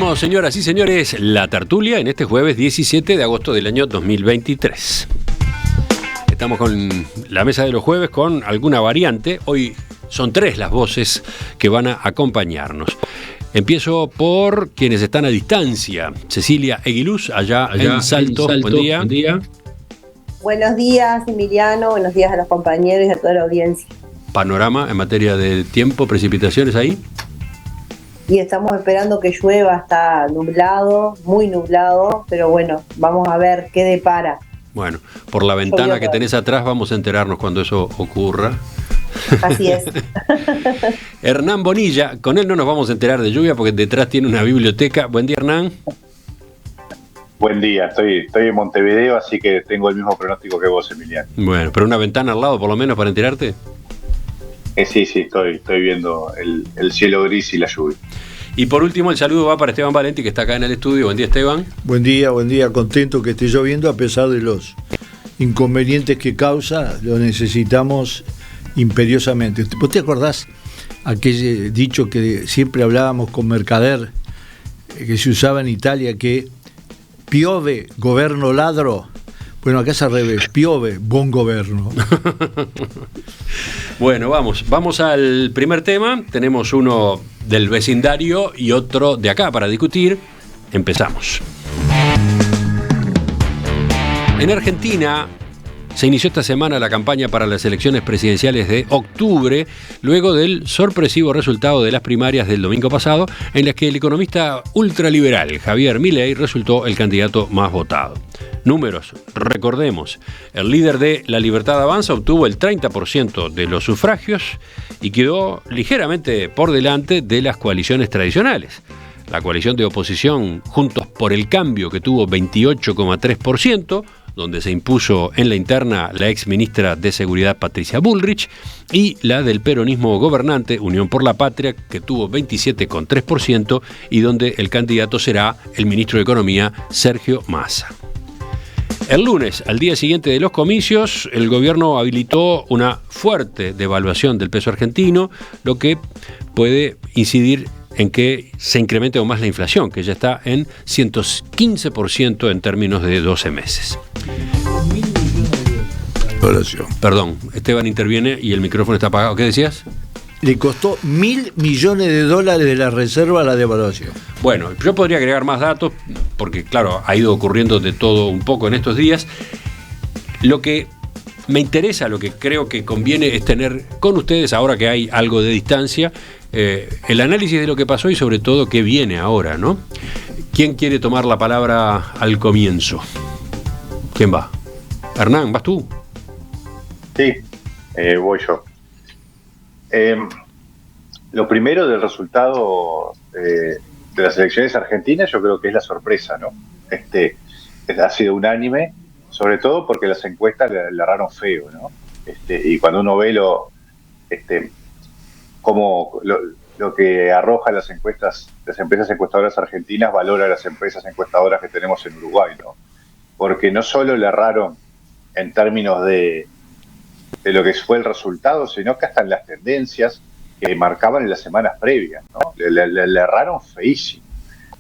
Abrimos, señoras y señores, la tertulia en este jueves 17 de agosto del año 2023. Estamos con la mesa de los jueves con alguna variante. Hoy son 3 las voces que van a acompañarnos. Empiezo por quienes están a distancia. Cecilia Eguiluz, allá en Salto. Buen día. Buen día. Buenos días, Emiliano. Buenos días a los compañeros y a toda la audiencia. Panorama en materia de tiempo, precipitaciones ahí. Y estamos esperando que llueva, está nublado, muy nublado, pero bueno, vamos a ver qué depara. Bueno, por la ventana que tenés atrás vamos a enterarnos cuando eso ocurra. Así es. Hernán Bonilla, con él no nos vamos a enterar de lluvia porque detrás tiene una biblioteca. Buen día, Hernán. Buen día, estoy en Montevideo, así que tengo el mismo pronóstico que vos, Emiliano. Bueno, pero una ventana al lado por lo menos para enterarte. Sí, estoy viendo el cielo gris y la lluvia. Y por último, el saludo va para Esteban Valenti, que está acá en el estudio. Buen día, Esteban. Buen día, contento que esté lloviendo a pesar de los inconvenientes que causa, lo necesitamos imperiosamente. ¿Vos te acordás aquel dicho que siempre hablábamos con Mercader, que se usaba en Italia, que piove, governo ladro? Bueno, acá es al revés, piove, buen gobierno. Bueno, vamos al primer tema. Tenemos uno del vecindario y otro de acá para discutir. Empezamos. En Argentina se inició esta semana la campaña para las elecciones presidenciales de octubre, luego del sorpresivo resultado de las primarias del domingo pasado, en las que el economista ultraliberal Javier Milei resultó el candidato más votado. Números, recordemos, el líder de La Libertad Avanza obtuvo el 30% de los sufragios y quedó ligeramente por delante de las coaliciones tradicionales. La coalición de oposición Juntos por el Cambio, que tuvo 28,3%, donde se impuso en la interna la ex ministra de Seguridad Patricia Bullrich, y la del peronismo gobernante Unión por la Patria, que tuvo 27,3%, y donde el candidato será el ministro de Economía Sergio Massa. El lunes, al día siguiente de los comicios, el gobierno habilitó una fuerte devaluación del peso argentino, lo que puede incidir en que se incremente aún más la inflación, que ya está en 115% en términos de 12 meses. Perdón, Esteban interviene y el micrófono está apagado. ¿Qué decías? Le costó $1.000 millones de la reserva a la devaluación. Bueno, yo podría agregar más datos, porque claro, ha ido ocurriendo de todo un poco en estos días. Lo que me interesa, lo que creo que conviene es tener con ustedes, ahora que hay algo de distancia, el análisis de lo que pasó y sobre todo qué viene ahora, ¿no? ¿Quién quiere tomar la palabra al comienzo? ¿Quién va? Hernán, ¿vas tú? Sí, voy yo. Lo primero del resultado de las elecciones argentinas, yo creo que es la sorpresa, ¿no? Ha sido unánime, sobre todo porque las encuestas le erraron feo, ¿no? Y cuando uno ve cómo lo que arroja las encuestas, las empresas encuestadoras argentinas valora a las empresas encuestadoras que tenemos en Uruguay, ¿no? Porque no solo le erraron en términos de lo que fue el resultado, sino que hasta en las tendencias que marcaban en las semanas previas, ¿no? Le erraron feísimo.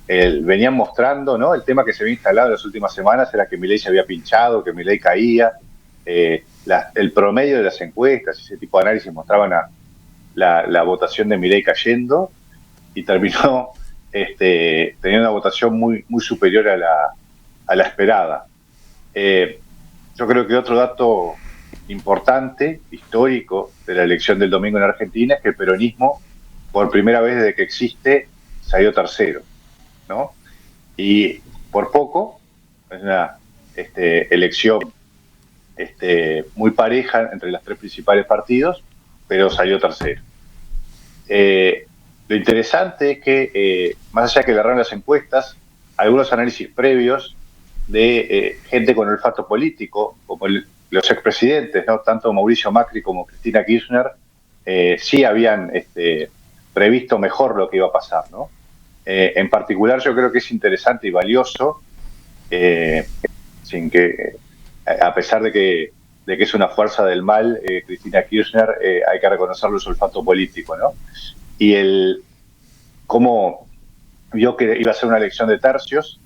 Venían mostrando, ¿no? El tema que se había instalado en las últimas semanas era que Milei se había pinchado, que Milei caía. El promedio de las encuestas y ese tipo de análisis mostraban la votación de Milei cayendo y terminó teniendo una votación muy superior a la esperada. Yo creo que otro dato importante, histórico, de la elección del domingo en Argentina es que el peronismo, por primera vez desde que existe, salió tercero, ¿no? Y por poco, es una elección muy pareja entre los 3 principales partidos, pero salió tercero. Lo interesante es que, más allá de que le erraron las encuestas, algunos análisis previos de gente con olfato político, como los expresidentes, ¿no? Tanto Mauricio Macri como Cristina Kirchner, sí habían previsto mejor lo que iba a pasar, ¿no? En particular, yo creo que es interesante y valioso, a pesar de que es una fuerza del mal, Cristina Kirchner, hay que reconocerle su olfato político, ¿no? Y cómo vio que iba a ser una elección de tercios,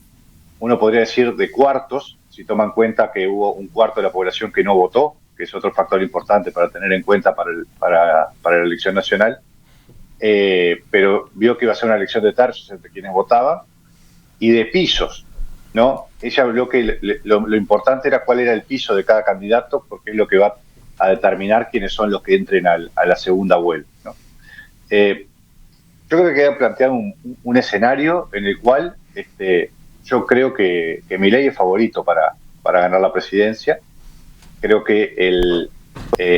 uno podría decir de cuartos, si toma en cuenta que hubo un cuarto de la población que no votó, que es otro factor importante para tener en cuenta para la elección nacional, pero vio que iba a ser una elección de tercios entre quienes votaban y de pisos, ¿no? Ella habló que lo importante era cuál era el piso de cada candidato, porque es lo que va a determinar quiénes son los que entren a la segunda vuelta, ¿no? Yo creo que queda planteado un escenario en el cual yo creo que Milei es favorito para ganar la presidencia. Creo que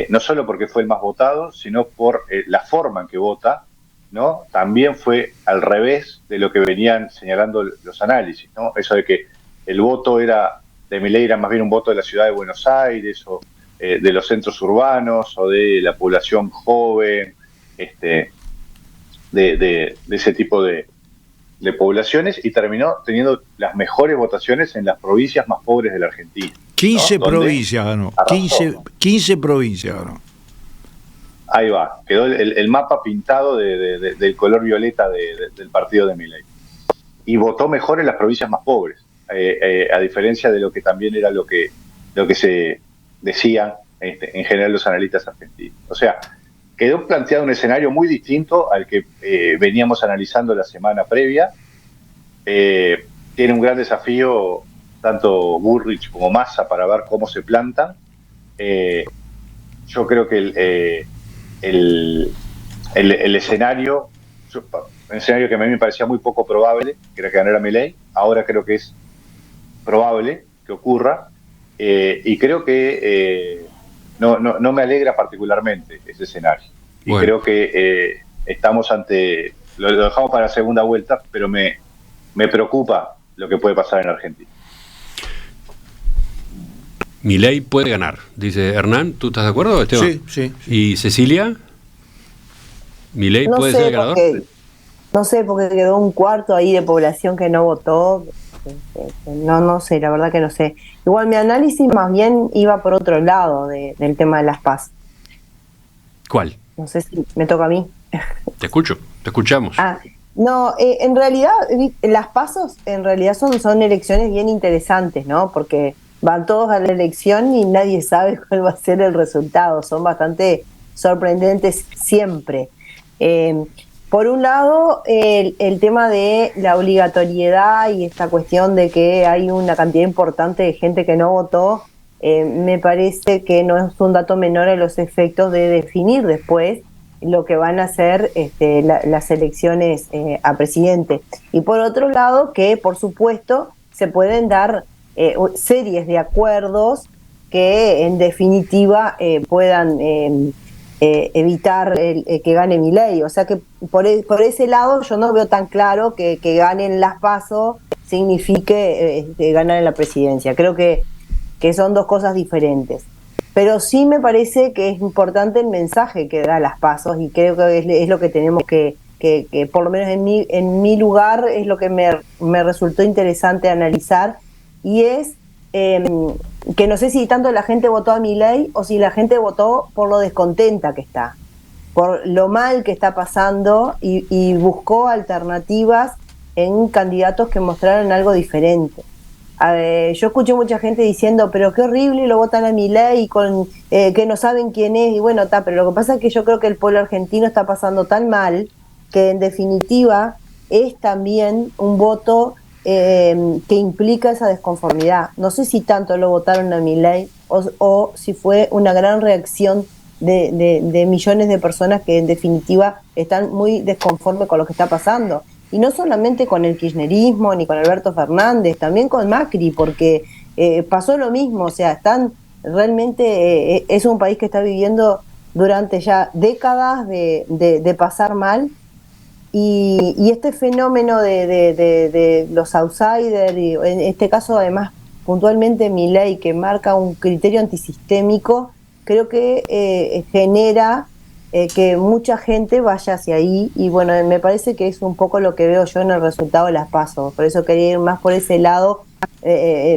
no solo porque fue el más votado, sino por la forma en que vota, ¿no? También fue al revés de lo que venían señalando los análisis, ¿no? Eso de que el voto de Milei era más bien un voto de la ciudad de Buenos Aires o de los centros urbanos o de la población joven, de ese tipo de poblaciones, y terminó teniendo las mejores votaciones en las provincias más pobres de la Argentina. 15 ¿no? provincias ganó. 15 provincias ganó. Ahí va, quedó el mapa pintado del color violeta del partido de Milei. Y votó mejor en las provincias más pobres, a diferencia de lo que también era lo que se decían en general los analistas argentinos. O sea, quedó planteado un escenario muy distinto al que veníamos analizando la semana previa. Tiene un gran desafío tanto Bullrich como Massa para ver cómo se plantan. Yo creo que el escenario que a mí me parecía muy poco probable, que era que ganara Milei, ahora creo que es probable que ocurra, y creo que no me alegra particularmente ese escenario. Y bueno, creo que estamos ante... Lo dejamos para la segunda vuelta, pero me preocupa lo que puede pasar en Argentina. Milei puede ganar, dice Hernán. ¿Tú estás de acuerdo, Esteban? Sí. ¿Y Cecilia? ¿Milei puede ser el ganador? No sé, porque quedó un cuarto ahí de población que no votó. No sé, la verdad que no sé. Igual mi análisis más bien iba por otro lado del tema de las PAS. ¿Cuál? No sé si me toca a mí. Te escuchamos. No, en realidad las PASos en realidad son elecciones bien interesantes, ¿no? Porque van todos a la elección y nadie sabe cuál va a ser el resultado. Son bastante sorprendentes siempre. Por un lado, el tema de la obligatoriedad y esta cuestión de que hay una cantidad importante de gente que no votó, me parece que no es un dato menor a los efectos de definir después lo que van a ser las elecciones a presidente. Y por otro lado, que por supuesto se pueden dar series de acuerdos que en definitiva puedan evitar que gane Milei. O sea que por ese lado yo no veo tan claro que ganen las PASO signifique ganar en la presidencia. Creo que son dos cosas diferentes. Pero sí me parece que es importante el mensaje que da las PASO, y creo que es lo que tenemos que por lo menos en mi lugar es lo que me resultó interesante analizar, y es que no sé si tanto la gente votó a Milei o si la gente votó por lo descontenta que está, por lo mal que está pasando, y buscó alternativas en candidatos que mostraron algo diferente. Yo escuché mucha gente diciendo, pero qué horrible, lo votan a Milei con que no saben quién es, y bueno, pero lo que pasa es que yo creo que el pueblo argentino está pasando tan mal que en definitiva es también un voto que implica esa desconformidad. No sé si tanto lo votaron a Milei o si fue una gran reacción de millones de personas que en definitiva están muy desconformes con lo que está pasando. Y no solamente con el kirchnerismo ni con Alberto Fernández, también con Macri, porque pasó lo mismo. O sea, realmente es un país que está viviendo durante ya décadas de pasar mal, y este fenómeno de los outsiders, y en este caso además puntualmente Milei, que marca un criterio antisistémico, creo que genera que mucha gente vaya hacia ahí, y bueno, me parece que es un poco lo que veo yo en el resultado de las PASO. Por eso quería ir más por ese lado,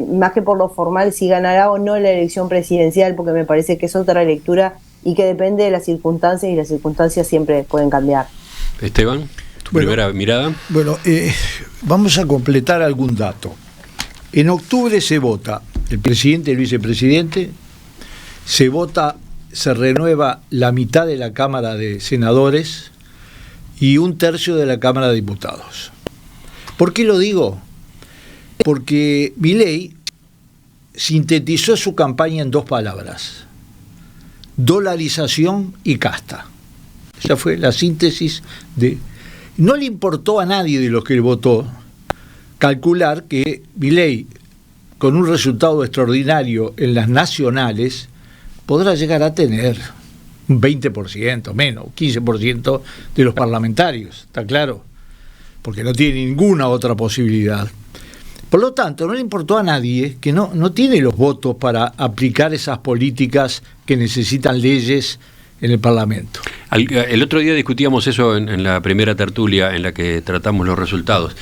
más que por lo formal, si ganará o no la elección presidencial, porque me parece que es otra lectura y que depende de las circunstancias, y las circunstancias siempre pueden cambiar. Esteban, tu primera mirada. Bueno, vamos a completar algún dato. En octubre se vota el presidente y el vicepresidente, se renueva la mitad de la Cámara de Senadores y 1/3 de la Cámara de Diputados. ¿Por qué lo digo? Porque Milei sintetizó su campaña en 2 palabras: dolarización y casta. Esa fue la síntesis de... No le importó a nadie de los que votó calcular que Milei, con un resultado extraordinario en las nacionales, podrá llegar a tener un 20%, menos, 15% de los parlamentarios, ¿está claro? Porque no tiene ninguna otra posibilidad. Por lo tanto, no le importó a nadie que no tiene los votos para aplicar esas políticas que necesitan leyes en el Parlamento. El otro día discutíamos eso en la primera tertulia en la que tratamos los resultados.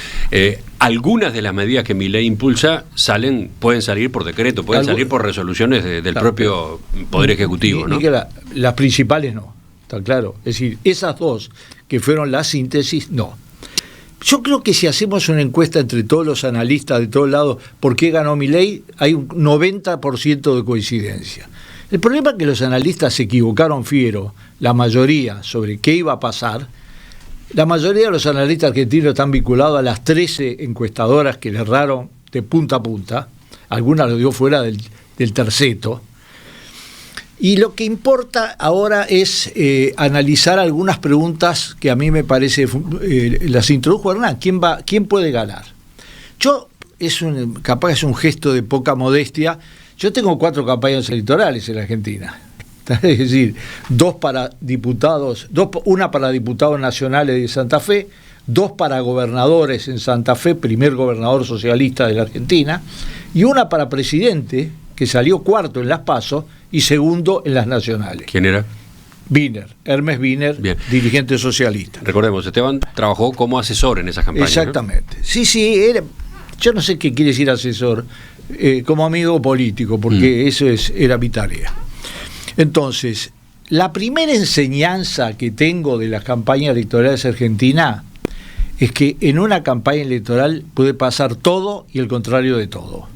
Algunas de las medidas que Milei impulsa pueden salir por decreto, pueden salir por resoluciones del propio Poder Ejecutivo, ¿no? Las principales no, está claro. Es decir, esas 2 que fueron la síntesis, no. Yo creo que si hacemos una encuesta entre todos los analistas de todos lados, ¿por qué ganó Milei? Hay un 90% de coincidencia. El problema es que los analistas se equivocaron fiero, la mayoría, sobre qué iba a pasar. La mayoría de los analistas argentinos están vinculados a las 13 encuestadoras que le erraron de punta a punta. Algunas lo dio fuera del terceto. Y lo que importa ahora es analizar algunas preguntas que a mí me parece, las introdujo Hernán. ¿Quién puede ganar? Capaz es un gesto de poca modestia. Yo tengo 4 campañas electorales en la Argentina. Es decir, 2 para diputados, una para diputados nacionales de Santa Fe, 2 para gobernadores en Santa Fe, primer gobernador socialista de la Argentina, y una para presidente, que salió 4 en las PASO y 2 en las nacionales. ¿Quién era? Hermes Wiener, bien, dirigente socialista. Recordemos, Esteban trabajó como asesor en esas campañas. Exactamente. ¿No? Sí, yo no sé qué quiere decir asesor, como amigo político, porque eso era mi tarea. Entonces, la primera enseñanza que tengo de las campañas electorales argentinas es que en una campaña electoral puede pasar todo y el contrario de todo.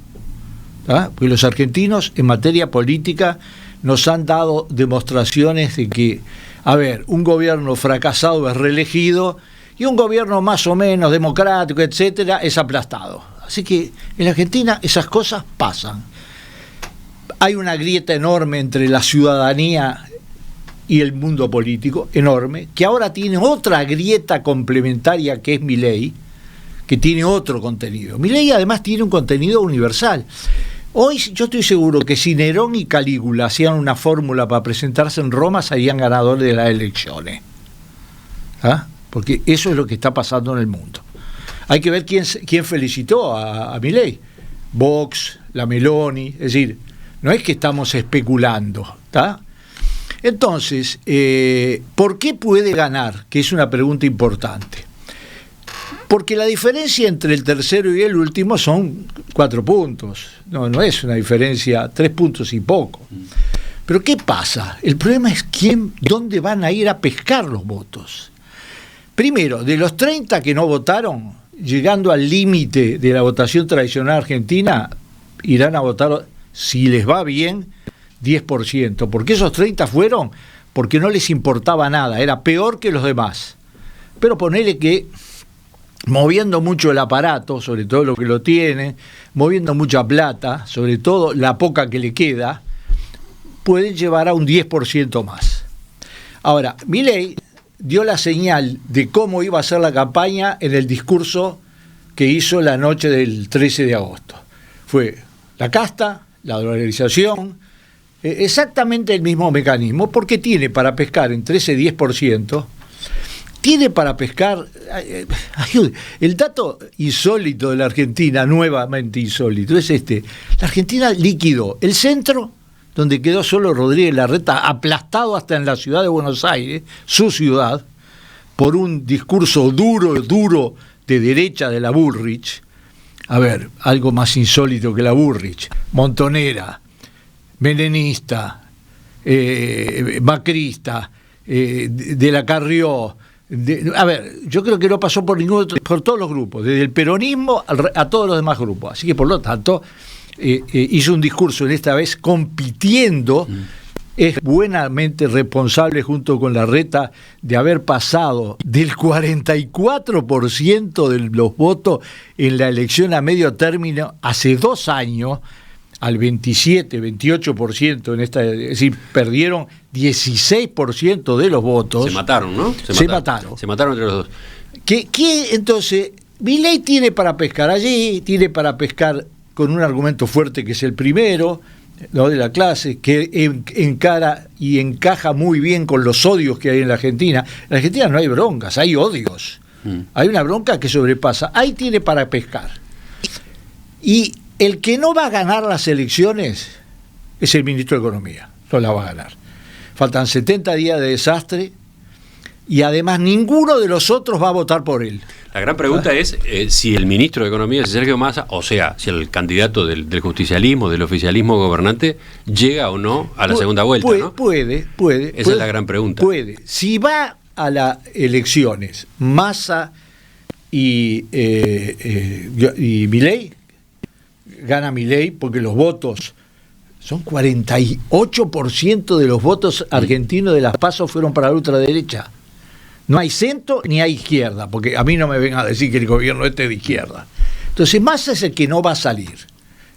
Porque los argentinos en materia política nos han dado demostraciones de que, un gobierno fracasado es reelegido y un gobierno más o menos democrático, etcétera, es aplastado. Así que en Argentina esas cosas pasan. Hay una grieta enorme entre la ciudadanía y el mundo político, enorme, que ahora tiene otra grieta complementaria que es Milei, que tiene otro contenido. Milei además tiene un contenido universal. Hoy yo estoy seguro que si Nerón y Calígula hacían una fórmula para presentarse en Roma, serían ganadores de las elecciones. Porque eso es lo que está pasando en el mundo. Hay que ver quién felicitó a Milei. Vox, la Meloni, es decir, no es que estamos especulando, ¿está? Entonces, ¿por qué puede ganar? Que es una pregunta importante. Porque la diferencia entre el tercero y el último son 4 puntos. No es una diferencia, 3 puntos y poco. Pero ¿qué pasa? El problema es dónde van a ir a pescar los votos. Primero, de los 30 que no votaron, llegando al límite de la votación tradicional argentina, irán a votar, si les va bien, 10%. Porque esos 30 fueron porque no les importaba nada, era peor que los demás. Pero ponele que moviendo mucho el aparato, sobre todo lo que lo tiene, moviendo mucha plata, sobre todo la poca que le queda, pueden llevar a un 10% más. Ahora, Milei dio la señal de cómo iba a ser la campaña en el discurso que hizo la noche del 13 de agosto. Fue la casta, la dolarización, exactamente el mismo mecanismo, porque tiene para pescar en 13-10%, tiene para pescar, el dato insólito de la Argentina, nuevamente insólito, es la Argentina liquidó el centro, donde quedó solo Rodríguez Larreta, aplastado hasta en la ciudad de Buenos Aires, su ciudad, por un discurso duro de derecha de la Bullrich. Algo más insólito que la Bullrich. Montonera, menemista, macrista, de la Carrió, A ver, yo creo que no pasó por por todos los grupos, desde el peronismo a todos los demás grupos. Así que, por lo tanto, hizo un discurso en esta vez compitiendo. Es buenamente responsable junto con Larreta de haber pasado del 44% de los votos en la elección a medio término hace 2 años al 27-28% en esta, es decir, perdieron 16% de los votos. Se mataron, ¿no? Se mataron. Se mataron entre los dos. ¿Qué entonces? Milei tiene para pescar allí, tiene para pescar con un argumento fuerte que es el primero, ¿no?, de la clase, que encara y encaja muy bien con los odios que hay en la Argentina. En la Argentina no hay broncas, hay odios. Hay una bronca que sobrepasa. Ahí tiene para pescar. Y el que no va a ganar las elecciones es el ministro de Economía. No la va a ganar. Faltan 70 días de desastre y además ninguno de los otros va a votar por él. La gran pregunta es si el ministro de Economía, si Sergio Massa, o sea, si el candidato del justicialismo, del oficialismo gobernante, llega o no a la segunda vuelta, ¿no? Puede. Esa es la gran pregunta. Puede. Si va a las elecciones Massa y Milei, gana Milei porque los votos, son 48% de los votos argentinos de las PASO fueron para la ultraderecha. No hay centro ni hay izquierda, porque a mí no me vengan a decir que el gobierno es de izquierda. Entonces Massa es el que no va a salir.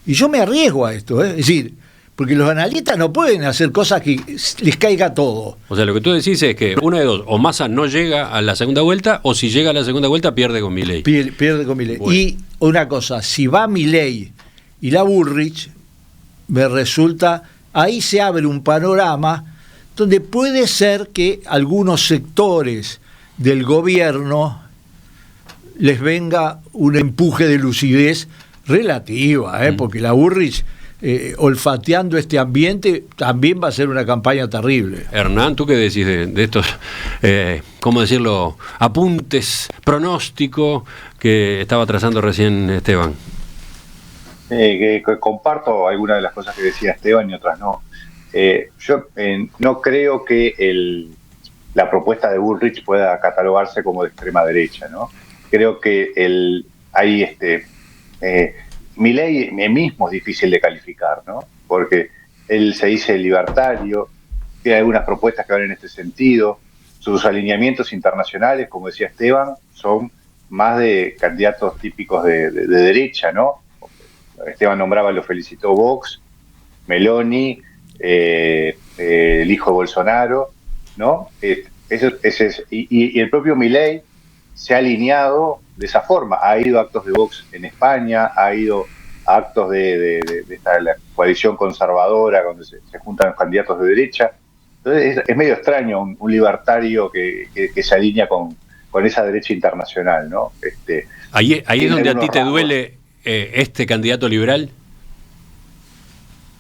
Y yo me arriesgo a esto, es decir, porque los analistas no pueden hacer cosas que les caiga todo. O sea, lo que tú decís es que una de dos, o Massa no llega a la segunda vuelta, o si llega a la segunda vuelta pierde con Milei. Pierde con Milei. Bueno. Y una cosa, si va Milei y la Bullrich, me resulta, ahí se abre un panorama donde puede ser que algunos sectores del gobierno les venga un empuje de lucidez relativa, porque la Bullrich, olfateando este ambiente, también va a ser una campaña terrible. Hernán, ¿tú qué decís de estos, cómo decirlo, apuntes, pronóstico que estaba trazando recién Esteban? Que comparto algunas de las cosas que decía Esteban y otras no. Yo no creo que la propuesta de Bullrich pueda catalogarse como de extrema derecha, ¿no? Creo que Milei mismo es difícil de calificar, ¿no? Porque él se dice libertario, tiene algunas propuestas que van en este sentido. Sus alineamientos internacionales, como decía Esteban, son más de candidatos típicos de derecha, ¿no? Esteban nombraba, lo felicitó Vox, Meloni, el hijo de Bolsonaro, ¿no? Y el propio Milei se ha alineado de esa forma. Ha ido a actos de Vox en España, ha ido a actos de la coalición conservadora, donde se juntan los candidatos de derecha. Entonces es medio extraño un libertario que se alinea con esa derecha internacional, ¿no? Ahí es donde a ti te duele este candidato liberal.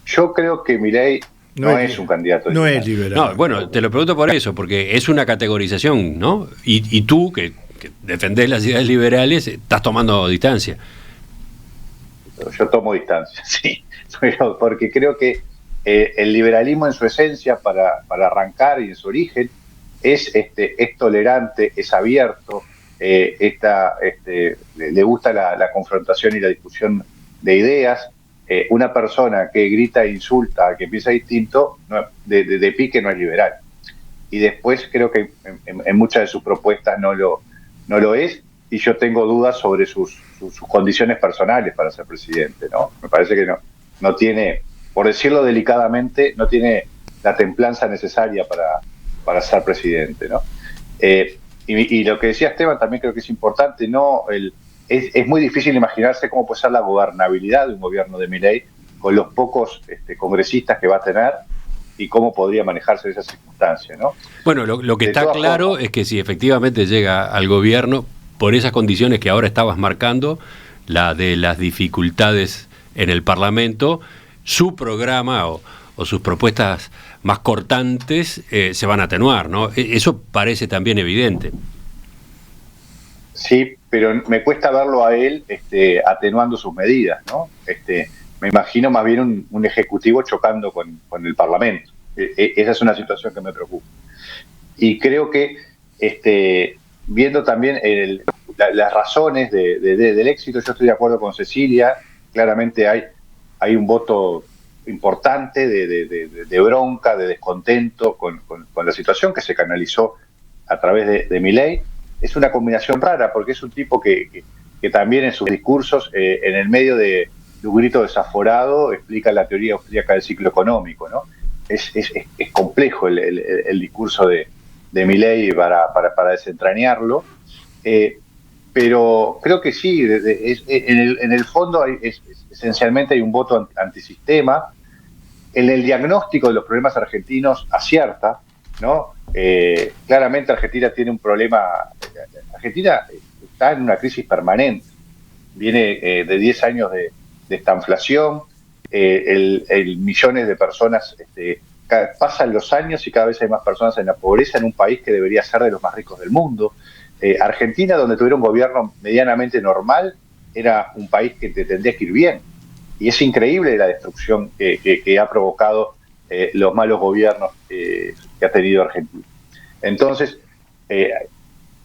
Yo creo que Milei no es un candidato liberal. No es liberal. No, bueno, te lo pregunto por eso, porque es una categorización, ¿no? Y tú, que defendés las ideas liberales, estás tomando distancia. Yo tomo distancia, sí, porque creo que el liberalismo en su esencia, para arrancar y en su origen, es tolerante, es abierto, le gusta la confrontación y la discusión de ideas. Una persona que grita e insulta, que piensa distinto, de pique no es liberal. Y después creo que en muchas de sus propuestas no lo es, y yo tengo dudas sobre sus condiciones personales para ser presidente, ¿no? Me parece que no tiene, por decirlo delicadamente, no tiene la templanza necesaria para ser presidente, ¿no? Y lo que decía Esteban también creo que es importante, es muy difícil imaginarse cómo puede ser la gobernabilidad de un gobierno de Milei con los pocos congresistas que va a tener y cómo podría manejarse esa circunstancia, ¿no? Bueno, lo que está claro es que si efectivamente llega al gobierno, por esas condiciones que ahora estabas marcando, la de las dificultades en el Parlamento, su programa o sus propuestas más cortantes se van a atenuar, ¿no? Eso parece también evidente. Sí, pero me cuesta verlo a él atenuando sus medidas, ¿no? Me imagino más bien un ejecutivo chocando con el Parlamento. Esa es una situación que me preocupa. Y creo que viendo también las razones del éxito, yo estoy de acuerdo con Cecilia, claramente hay un voto importante de bronca, de descontento con la situación que se canalizó a través de Milei. Es una combinación rara porque es un tipo que también en sus discursos, en el medio de un grito desaforado, explica la teoría austríaca del ciclo económico, ¿no? Es complejo el discurso de Milei para desentrañarlo, pero creo que sí, en el fondo esencialmente hay un voto antisistema. En el diagnóstico de los problemas argentinos acierta, ¿no? Claramente Argentina tiene un problema. Argentina está en una crisis permanente, viene de 10 años de estanflación, millones de personas, pasan los años y cada vez hay más personas en la pobreza en un país que debería ser de los más ricos del mundo. Argentina, donde tuviera un gobierno medianamente normal, era un país que te tendría que ir bien. Y es increíble la destrucción que ha provocado los malos gobiernos que ha tenido Argentina. Entonces,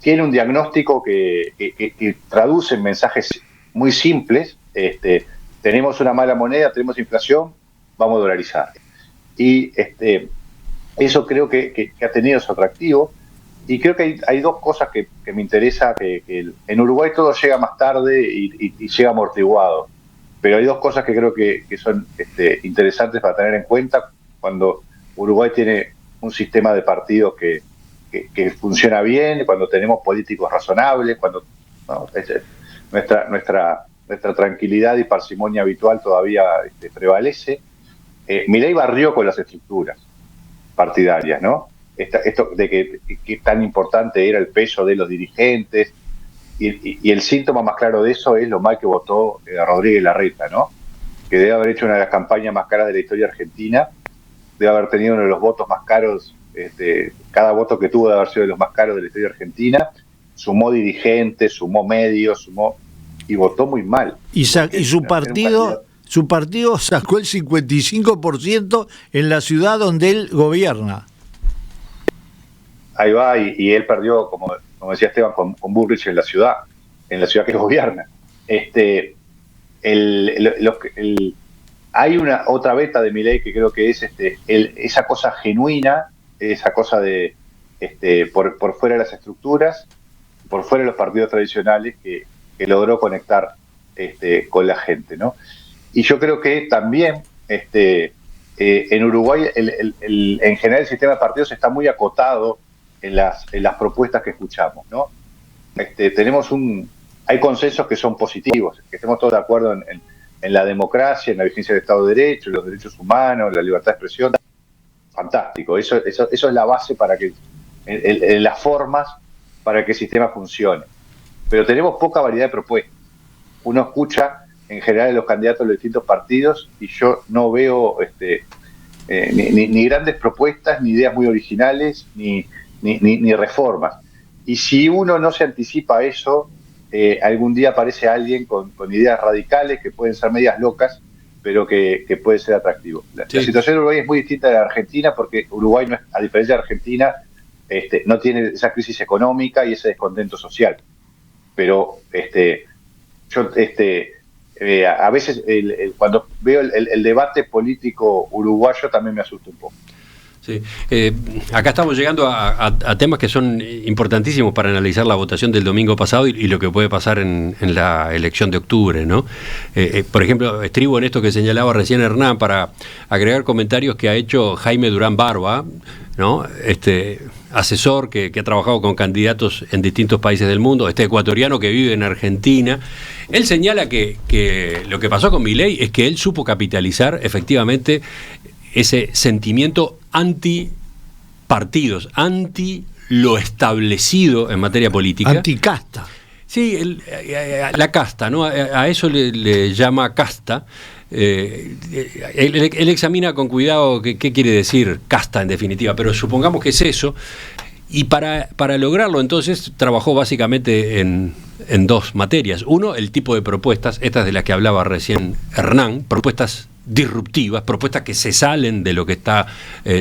tiene un diagnóstico que traduce en mensajes muy simples. Tenemos una mala moneda, tenemos inflación, vamos a dolarizar. Y eso creo que ha tenido su atractivo. Y creo que hay dos cosas que me interesa, que en Uruguay todo llega más tarde y llega amortiguado. Pero hay dos cosas que creo que son interesantes para tener en cuenta cuando Uruguay tiene un sistema de partidos que funciona bien, cuando tenemos políticos razonables, cuando nuestra tranquilidad y parsimonia habitual todavía prevalece. Milei barrió con las estructuras partidarias, ¿no? Esto de que tan importante era el peso de los dirigentes, y el síntoma más claro de eso es lo mal que votó Rodríguez Larreta, ¿no? Que debe haber hecho una de las campañas más caras de la historia argentina, debe haber tenido uno de los votos más caros, cada voto que tuvo debe haber sido de los más caros de la historia argentina, sumó dirigentes, sumó medios, y votó muy mal. Y su partido sacó el 55% en la ciudad donde él gobierna. Ahí va, y él perdió, como decía Esteban, con Bullrich en la ciudad que gobierna. Hay una otra beta de Milei que creo que es esa cosa genuina, esa cosa de por fuera de las estructuras, por fuera de los partidos tradicionales, que logró conectar con la gente, ¿no? Y yo creo que también en Uruguay en general el sistema de partidos está muy acotado en las propuestas que escuchamos, ¿no? Hay consensos que son positivos, que estemos todos de acuerdo en la democracia, en la vigencia del Estado de Derecho, en los derechos humanos, la libertad de expresión. Fantástico, eso es la base para que en las formas para que el sistema funcione. Pero tenemos poca variedad de propuestas. Uno escucha en general los candidatos de los distintos partidos y yo no veo ni grandes propuestas, ni ideas muy originales, ni reformas. Y si uno no se anticipa a eso, algún día aparece alguien con ideas radicales que pueden ser medias locas, pero que puede ser atractivo. La situación de Uruguay es muy distinta de la Argentina, porque Uruguay, no es, a diferencia de Argentina, no tiene esa crisis económica y ese descontento social. Pero yo a veces cuando veo el debate político uruguayo también me asusta un poco. Sí. Acá estamos llegando a temas que son importantísimos para analizar la votación del domingo pasado y lo que puede pasar en la elección de octubre, ¿no? Por ejemplo, estribo en esto que señalaba recién Hernán para agregar comentarios que ha hecho Jaime Durán Barba, ¿no? Asesor que ha trabajado con candidatos en distintos países del mundo, ecuatoriano que vive en Argentina. Él señala que lo que pasó con Milei es que él supo capitalizar efectivamente ese sentimiento anti-partidos, anti lo establecido en materia política. Anticasta. Sí, la casta, ¿no? A eso le llama casta. Él examina con cuidado qué quiere decir casta en definitiva, pero supongamos que es eso. Y para lograrlo entonces trabajó básicamente en dos materias. Uno, el tipo de propuestas, estas de las que hablaba recién Hernán, propuestas disruptivas, propuestas que se salen de lo que está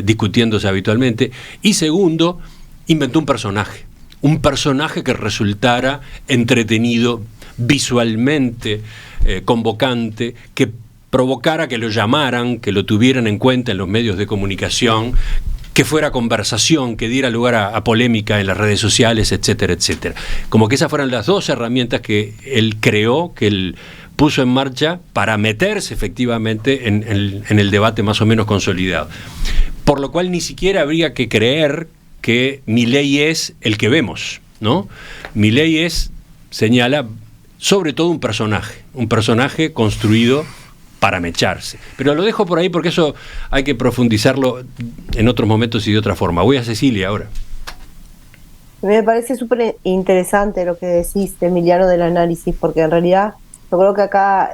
discutiéndose habitualmente. Y segundo, inventó un personaje. un personaje que resultara entretenido, visualmente convocante, que provocara que lo llamaran, que lo tuvieran en cuenta en los medios de comunicación, que fuera conversación, que diera lugar a polémica en las redes sociales, etcétera, etcétera. Como que esas fueran las dos herramientas que él creó, que él puso en marcha para meterse efectivamente en el debate más o menos consolidado. Por lo cual ni siquiera habría que creer que Milei es el que vemos, ¿no? Milei señala sobre todo un personaje construido para mecharse. Pero lo dejo por ahí porque eso hay que profundizarlo en otros momentos y de otra forma. Voy a Cecilia ahora. Me parece súper interesante lo que decís, Emiliano, del análisis, porque en realidad yo creo que acá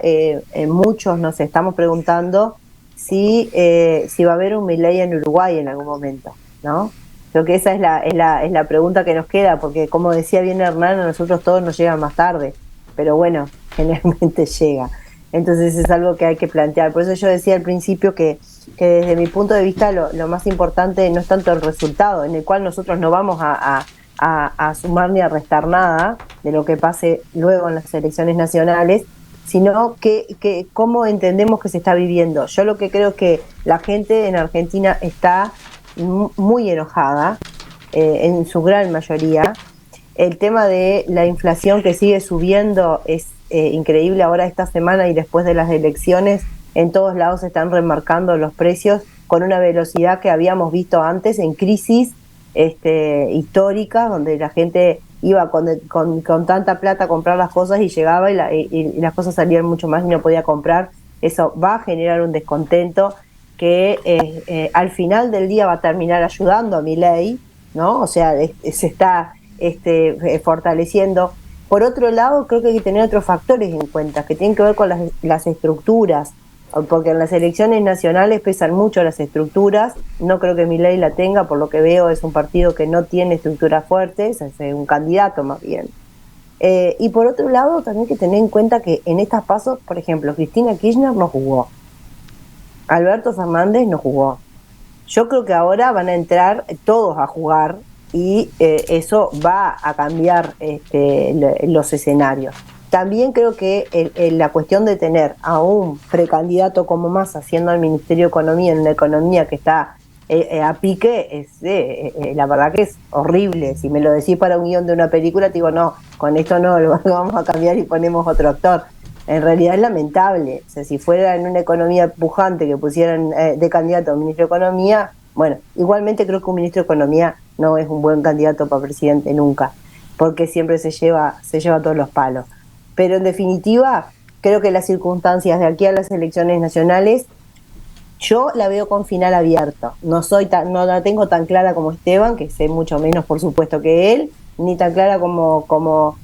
muchos nos estamos preguntando si va a haber un Milei en Uruguay en algún momento, ¿no? Creo que esa es la pregunta que nos queda, porque como decía bien Hernán, a nosotros todos nos llegan más tarde, pero bueno, generalmente llega. Entonces es algo que hay que plantear. Por eso yo decía al principio que desde mi punto de vista lo más importante no es tanto el resultado, en el cual nosotros no vamos a sumar ni a restar nada de lo que pase luego en las elecciones nacionales, sino que cómo entendemos que se está viviendo. Yo lo que creo es que la gente en Argentina está muy enojada, en su gran mayoría. El tema de la inflación que sigue subiendo es increíble. Ahora esta semana y después de las elecciones en todos lados se están remarcando los precios con una velocidad que habíamos visto antes en crisis histórica, donde la gente iba con tanta plata a comprar las cosas y llegaba y las cosas salían mucho más y no podía comprar. Eso va a generar un descontento que al final del día va a terminar ayudando a Milei, ¿no? O sea, se está fortaleciendo. Por otro lado, creo que hay que tener otros factores en cuenta que tienen que ver con las estructuras, porque en las elecciones nacionales pesan mucho las estructuras. No creo que Milei la tenga, por lo que veo es un partido que no tiene estructuras fuertes, es un candidato más bien. Y por otro lado, también hay que tener en cuenta que en estas pasos, por ejemplo, Cristina Kirchner no jugó, Alberto Fernández no jugó. Yo creo que ahora van a entrar todos a jugar y eso va a cambiar los escenarios. También creo que la cuestión de tener a un precandidato como Massa haciendo el Ministerio de Economía en una economía que está a pique, la verdad que es horrible. Si me lo decís para un guión de una película, te digo, no, con esto no, lo vamos a cambiar y ponemos otro actor. En realidad es lamentable. O sea, si fuera en una economía pujante que pusieran de candidato a ministro de Economía, bueno, igualmente creo que un ministro de Economía no es un buen candidato para presidente nunca, porque siempre se lleva todos los palos. Pero en definitiva, creo que las circunstancias de aquí a las elecciones nacionales, yo la veo con final abierto. No la tengo tan clara como Esteban, que sé mucho menos por supuesto que él, ni tan clara como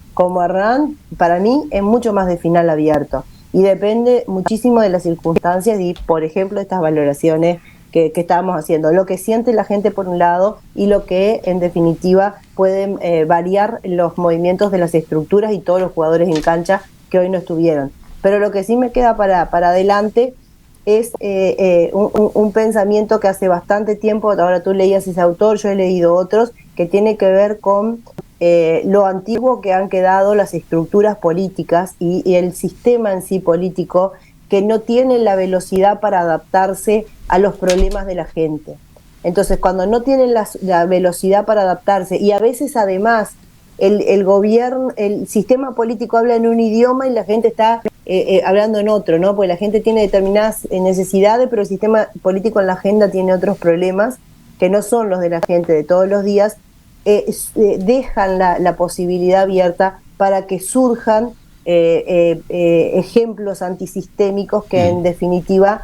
Hernán. Para mí es mucho más de final abierto y depende muchísimo de las circunstancias y, por ejemplo, estas valoraciones que estábamos haciendo, lo que siente la gente por un lado y lo que en definitiva pueden variar los movimientos de las estructuras y todos los jugadores en cancha que hoy no estuvieron. Pero lo que sí me queda para adelante es un pensamiento que hace bastante tiempo, ahora tú leías ese autor, yo he leído otros, que tiene que ver con lo antiguo que han quedado las estructuras políticas y el sistema en sí político, que no tienen la velocidad para adaptarse a los problemas de la gente. Entonces, cuando no tienen la velocidad para adaptarse, y a veces además el gobierno, el sistema político habla en un idioma y la gente está hablando en otro, ¿no? Porque la gente tiene determinadas necesidades, pero el sistema político en la agenda tiene otros problemas que no son los de la gente de todos los días. Dejan la posibilidad abierta para que surjan ejemplos antisistémicos que en definitiva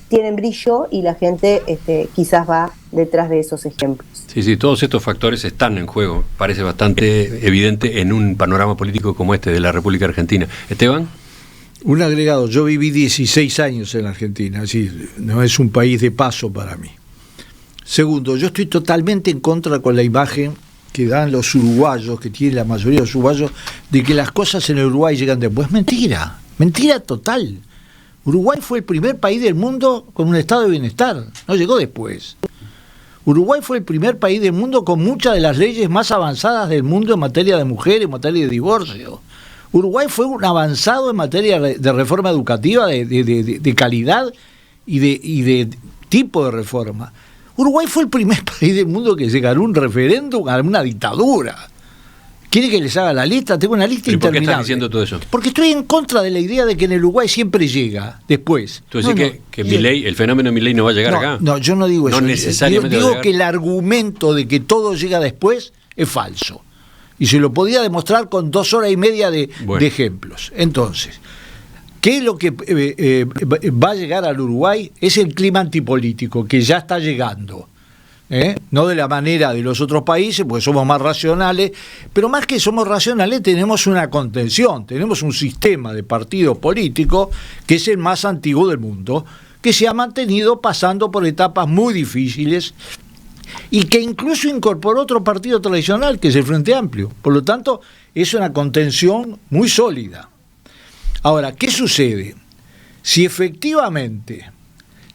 tienen brillo y la gente quizás va detrás de esos ejemplos. Sí, todos estos factores están en juego, parece bastante evidente en un panorama político como este de la República Argentina. Esteban. Un agregado, yo viví 16 años en Argentina, así no es un país de paso para mí. Segundo, yo estoy totalmente en contra con la imagen que dan los uruguayos, que tiene la mayoría de los uruguayos, de que las cosas en el Uruguay llegan después. Mentira total. Uruguay fue el primer país del mundo con un estado de bienestar, no llegó después. Uruguay fue el primer país del mundo con muchas de las leyes más avanzadas del mundo en materia de mujeres, en materia de divorcio. Uruguay fue un avanzado en materia de reforma educativa, de calidad y de tipo de reforma. Uruguay fue el primer país del mundo que se ganó un referéndum a una dictadura. ¿Quiere que les haga la lista? Tengo una lista interminable. ¿Por qué estás diciendo todo eso? Porque estoy en contra de la idea de que en el Uruguay siempre llega después. ¿Tú decís que Milei, el fenómeno Milei no va a llegar acá? No, yo no digo eso. No necesariamente digo que el argumento de que todo llega después es falso. Y se lo podía demostrar con 2 horas y media de ejemplos. Entonces, ¿qué es lo que va a llegar al Uruguay? Es el clima antipolítico, que ya está llegando. No de la manera de los otros países, porque somos más racionales, pero más que somos racionales tenemos una contención, tenemos un sistema de partidos políticos que es el más antiguo del mundo, que se ha mantenido pasando por etapas muy difíciles y que incluso incorporó otro partido tradicional, que es el Frente Amplio. Por lo tanto, es una contención muy sólida. Ahora, ¿qué sucede? Si efectivamente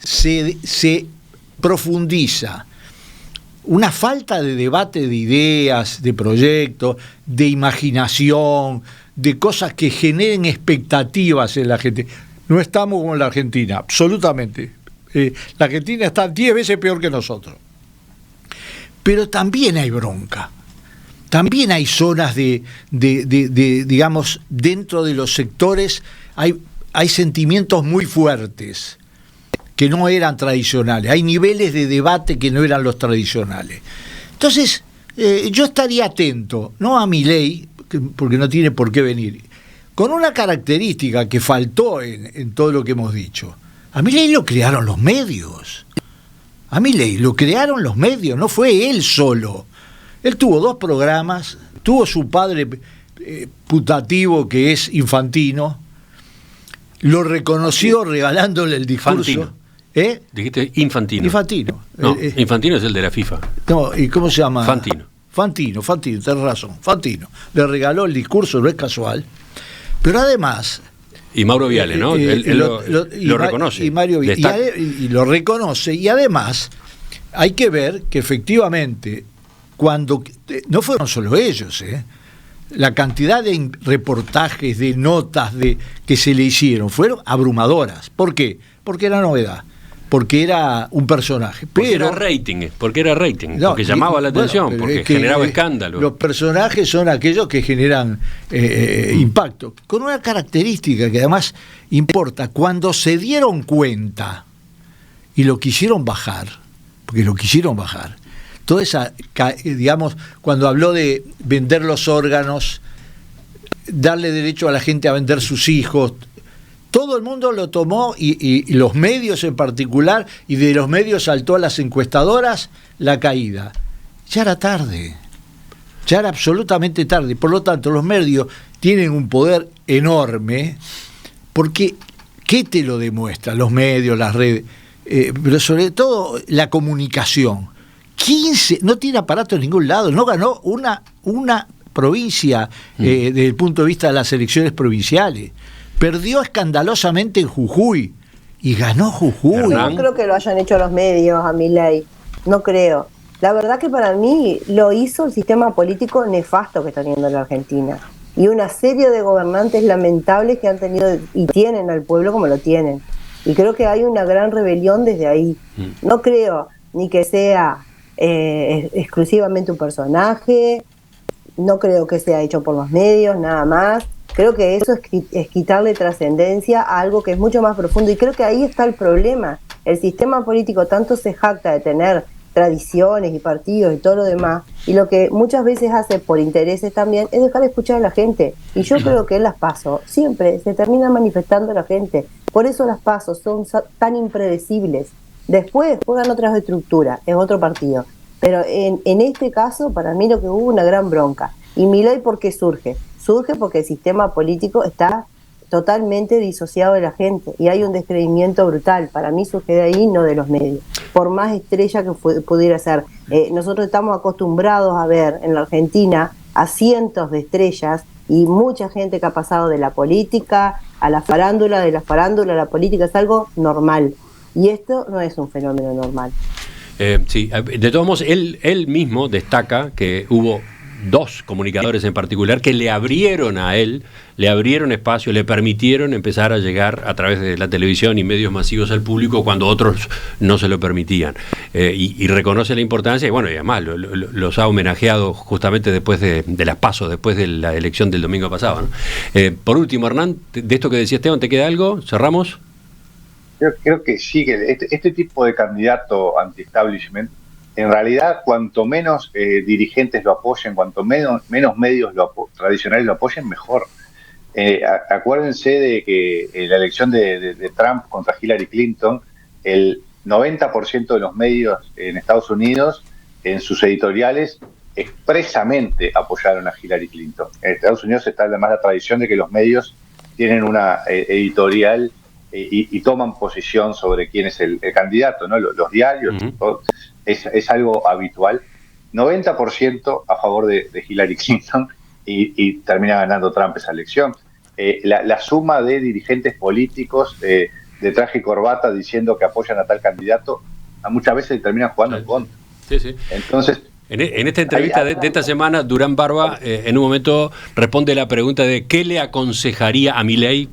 se profundiza una falta de debate de ideas, de proyectos, de imaginación, de cosas que generen expectativas en la gente. No estamos como en la Argentina, absolutamente. La Argentina está 10 veces peor que nosotros. Pero también hay bronca. También hay zonas digamos, dentro de los sectores hay sentimientos muy fuertes que no eran tradicionales, hay niveles de debate que no eran los tradicionales. Entonces, yo estaría atento, no a Milei, porque no tiene por qué venir, con una característica que faltó en todo lo que hemos dicho. A Milei lo crearon los medios. A Milei lo crearon los medios, no fue él solo. Él tuvo 2 programas, tuvo su padre putativo que es Infantino, lo reconoció regalándole el discurso. Fantino. Dijiste Infantino. Infantino. No, Infantino es el de la FIFA. No, ¿y cómo se llama? Fantino, tenés razón, Fantino. Le regaló el discurso, no es casual. Pero además... Y Mauro Viale, ¿no? Él lo reconoce. Y Mario Viale, y lo reconoce. Y además, hay que ver que efectivamente, cuando... No fueron solo ellos, la cantidad de reportajes, de notas que se le hicieron, fueron abrumadoras. ¿Por qué? Porque era novedad. Porque era un personaje. Porque era rating, porque llamaba la atención, porque generaba escándalo. Los personajes son aquellos que generan impacto, con una característica que además importa. Cuando se dieron cuenta y lo quisieron bajar, toda esa, digamos, cuando habló de vender los órganos, darle derecho a la gente a vender sus hijos, todo el mundo lo tomó y los medios en particular, y de los medios saltó a las encuestadoras la caída. Ya era tarde, ya era absolutamente tarde. Por lo tanto, los medios tienen un poder enorme, porque ¿qué te lo demuestra? Los medios, las redes, pero sobre todo la comunicación. 15, no tiene aparato en ningún lado, no ganó una provincia desde el punto de vista de las elecciones provinciales. Perdió escandalosamente en Jujuy y ganó Jujuy. No creo que lo hayan hecho los medios a Milei, no creo. La verdad que para mí lo hizo el sistema político nefasto que está teniendo la Argentina y una serie de gobernantes lamentables que han tenido y tienen al pueblo como lo tienen. Y creo que hay una gran rebelión desde ahí. No creo ni que sea exclusivamente un personaje, no creo que sea hecho por los medios, nada más. Creo que eso es quitarle trascendencia a algo que es mucho más profundo, y creo que ahí está el problema. El sistema político tanto se jacta de tener tradiciones y partidos y todo lo demás, y lo que muchas veces hace por intereses también es dejar de escuchar a la gente. Y yo creo que en las PASO siempre se termina manifestando la gente. Por eso las PASO son tan impredecibles. Después juegan otras estructuras, es otro partido. Pero en este caso, para mí lo que hubo una gran bronca. ¿Y Milei por qué surge? Surge porque el sistema político está totalmente disociado de la gente y hay un descreimiento brutal. Para mí surge de ahí, no de los medios, por más estrella que pudiera ser. Nosotros estamos acostumbrados a ver en la Argentina a cientos de estrellas y mucha gente que ha pasado de la política a la farándula, de la farándula a la política. Es algo normal, y esto no es un fenómeno normal. Sí, de todos modos, él mismo destaca que hubo 2 comunicadores en particular que le abrieron a él, le abrieron espacio, le permitieron empezar a llegar a través de la televisión y medios masivos al público cuando otros no se lo permitían. Y reconoce la importancia, y bueno, y además los ha homenajeado justamente después de las PASO, después de la elección del domingo pasado, ¿no? Por último, Hernán, de esto que decía Esteban, ¿te queda algo? ¿Cerramos? Creo que sí, que este tipo de candidato anti-establishment, en realidad, cuanto menos dirigentes lo apoyen, cuanto menos medios tradicionales lo apoyen, mejor. Acuérdense de que en la elección de Trump contra Hillary Clinton, el 90% de los medios en Estados Unidos, en sus editoriales, expresamente apoyaron a Hillary Clinton. En Estados Unidos está además la tradición de que los medios tienen una editorial y toman posición sobre quién es el candidato, ¿no? Los diarios, todo, es algo habitual. 90% a favor de Hillary Clinton y termina ganando Trump esa elección. La suma de dirigentes políticos de traje y corbata diciendo que apoyan a tal candidato, muchas veces terminan jugando en contra. Sí. Entonces, en esta entrevista de esta semana, Durán Barba en un momento responde la pregunta de qué le aconsejaría a Milei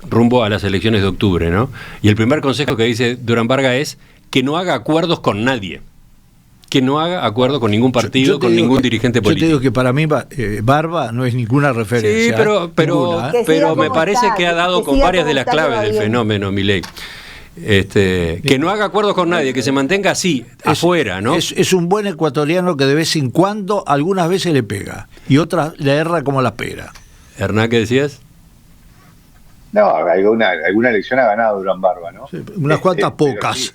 rumbo a las elecciones de octubre, ¿no? Y el primer consejo que dice Durán Barba es que no haga acuerdos con nadie, que no haga acuerdo con ningún partido, con ningún dirigente político. Yo te digo que para mí Barba no es ninguna referencia. Sí, pero me parece que ha dado con varias de las claves del fenómeno Milei. Que no haga acuerdos con nadie, que se mantenga así, afuera, ¿no? Es un buen ecuatoriano que de vez en cuando, algunas veces le pega, y otras le erra como la pera. Hernán, ¿qué decías? No, alguna elección ha ganado Durán Barba, ¿no? Sí, unas cuantas pocas. Sí,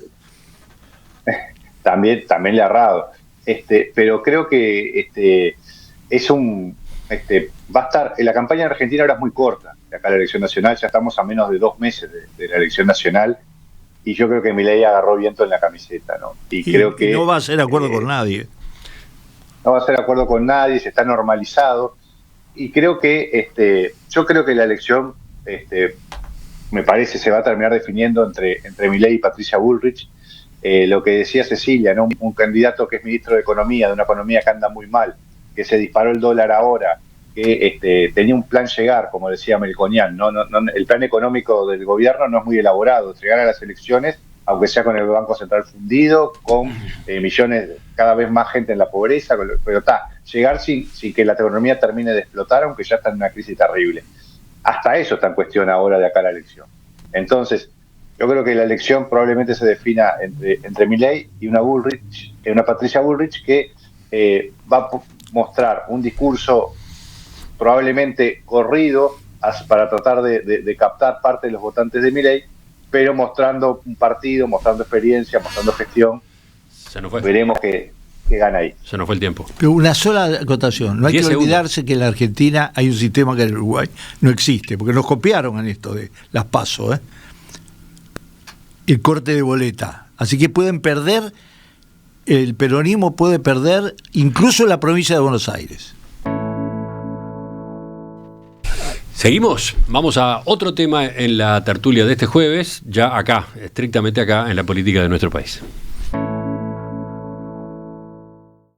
también le ha errado. Pero creo que va a estar. La campaña en Argentina ahora es muy corta. De acá la elección nacional, ya estamos a menos de 2 meses de la elección nacional. Y yo creo que Milei agarró viento en la camiseta, ¿no? Y creo que no va a hacer acuerdo con nadie. No va a hacer acuerdo con nadie, se está normalizado. Y creo que yo creo que la elección me parece se va a terminar definiendo entre Milei y Patricia Bullrich. Lo que decía Cecilia, ¿no? Un candidato que es ministro de Economía, de una economía que anda muy mal, que se disparó el dólar ahora, que tenía un plan llegar, como decía Melconian, no, el plan económico del gobierno no es muy elaborado, llegar a las elecciones, aunque sea con el Banco Central fundido, con millones, cada vez más gente en la pobreza, pero llegar sin que la economía termine de explotar, aunque ya está en una crisis terrible. Hasta eso está en cuestión ahora de acá la elección. Entonces, yo creo que la elección probablemente se defina entre Milei y una Patricia Bullrich que va a mostrar un discurso probablemente corrido para tratar de captar parte de los votantes de Milei, pero mostrando un partido, mostrando experiencia, mostrando gestión. Se nos fue. Veremos que gana ahí. Se nos fue el tiempo. Pero una sola acotación. No hay que olvidarse que en la Argentina hay un sistema que en Uruguay no existe, porque nos copiaron en esto de las PASO, el corte de boleta. Así que pueden perder, el peronismo puede perder incluso la provincia de Buenos Aires. Seguimos, vamos a otro tema en la tertulia de este jueves, ya acá, estrictamente acá, en la política de nuestro país.